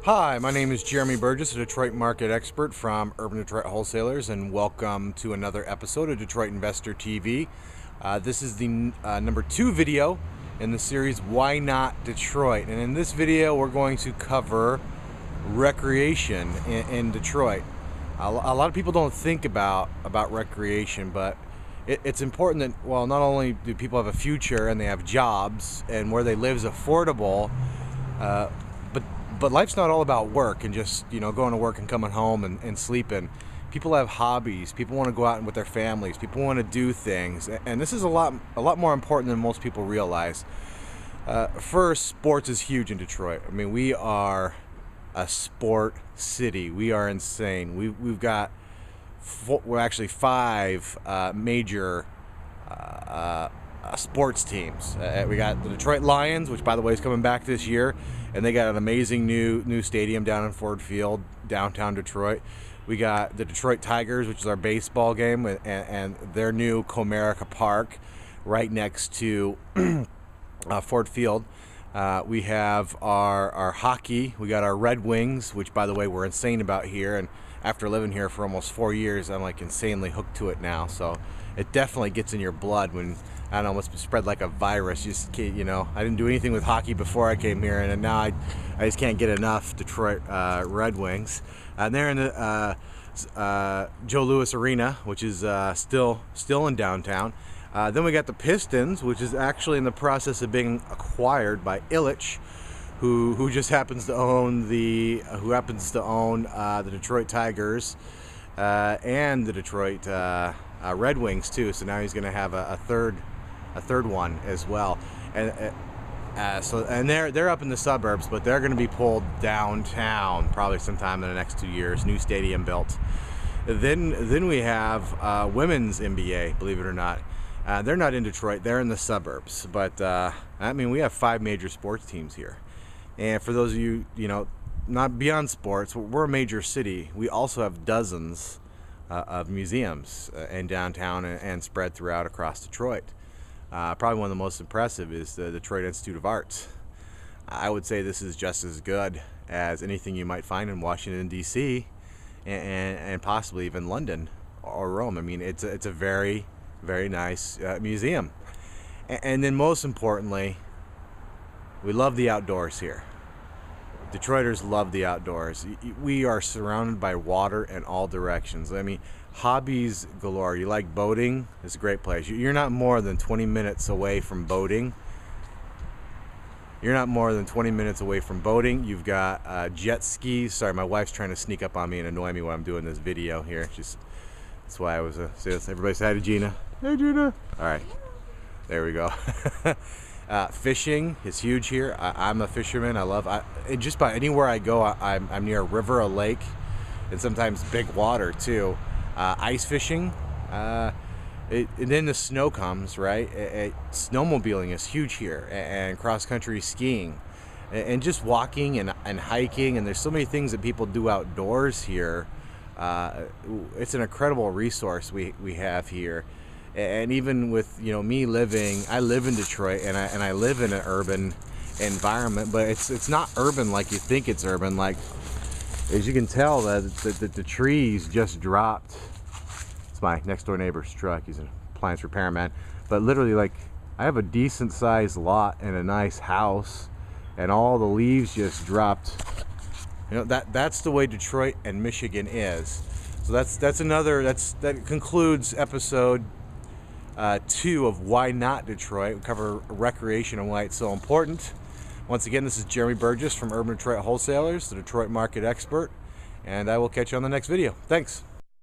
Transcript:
Hi, my name is Jeremy Burgess, a Detroit market expert from Urban Detroit Wholesalers, and welcome to another episode of Detroit Investor TV. This is the number 2 video in the series Why Not Detroit? And in this video, we're going to cover recreation in Detroit. A lot of people don't think about recreation, but it's important that, well, not only do people have a future and they have jobs and where they live is affordable, but life's not all about work and just, going to work and coming home and sleeping. People have hobbies. People want to go out with their families. People want to do things. And this is a lot more important than most people realize. First, sports is huge in Detroit. I mean, we are a sport city. We are insane. We've got five major sports teams. We got the Detroit Lions, which, by the way, is coming back this year, and they got an amazing new stadium down in Ford Field, downtown Detroit. We got the Detroit Tigers, which is our baseball game, and their new Comerica Park right next to Ford Field. We have our hockey. We got our Red Wings, which, by the way, we're insane about here, and after living here for almost 4 years, I'm like insanely hooked to it now. So it definitely gets in your blood when, I don't know, it's spread like a virus. I didn't do anything with hockey before I came here, and now I just can't get enough Detroit Red Wings. And they're in the Joe Louis Arena, which is still in downtown. Then we got the Pistons, which is actually in the process of being acquired by Ilitch, who just happens to own the Detroit Tigers and the Detroit Red Wings too. So now he's going to have a third one as well, and they're up in the suburbs, but they're going to be pulled downtown probably sometime in the next 2 years. New stadium built. Then we have women's NBA. Believe it or not, they're not in Detroit. They're in the suburbs. But we have 5 major sports teams here. And for those of you, not beyond sports, we're a major city. We also have dozens of museums in downtown and spread throughout across Detroit. Probably one of the most impressive is the Detroit Institute of Arts. I would say this is just as good as anything you might find in Washington, D.C., and possibly even London or Rome. I mean, it's a very, very nice museum. And then most importantly, we love the outdoors here. Detroiters love the outdoors. We are surrounded by water in all directions. I mean, hobbies galore. You like boating? It's a great place. You're not more than 20 minutes away from boating. You've got jet skis. Sorry, my wife's trying to sneak up on me and annoy me while I'm doing this video here. That's why I was everybody say hi to Gina. Hey, Gina. All right, there we go. Fishing is huge here. I'm a fisherman. Just about anywhere I go, I'm near a river, a lake, and sometimes big water too. Ice fishing, and then the snow comes, right? Snowmobiling is huge here, and cross-country skiing, and just walking and hiking, and there's so many things that people do outdoors here. It's an incredible resource we have here. And even with I live in Detroit, and I live in an urban environment, but it's not urban like you think it's urban. Like, as you can tell, the trees just dropped. It's my next door neighbor's truck. He's an appliance repairman. But literally, like, I have a decent sized lot and a nice house, and all the leaves just dropped. That's the way Detroit and Michigan is. So that concludes episode 2 of Why Not Detroit. We cover recreation and why it's so important. Once again, this is Jeremy Burgess from Urban Detroit Wholesalers, the Detroit market expert, and I will catch you on the next video. Thanks.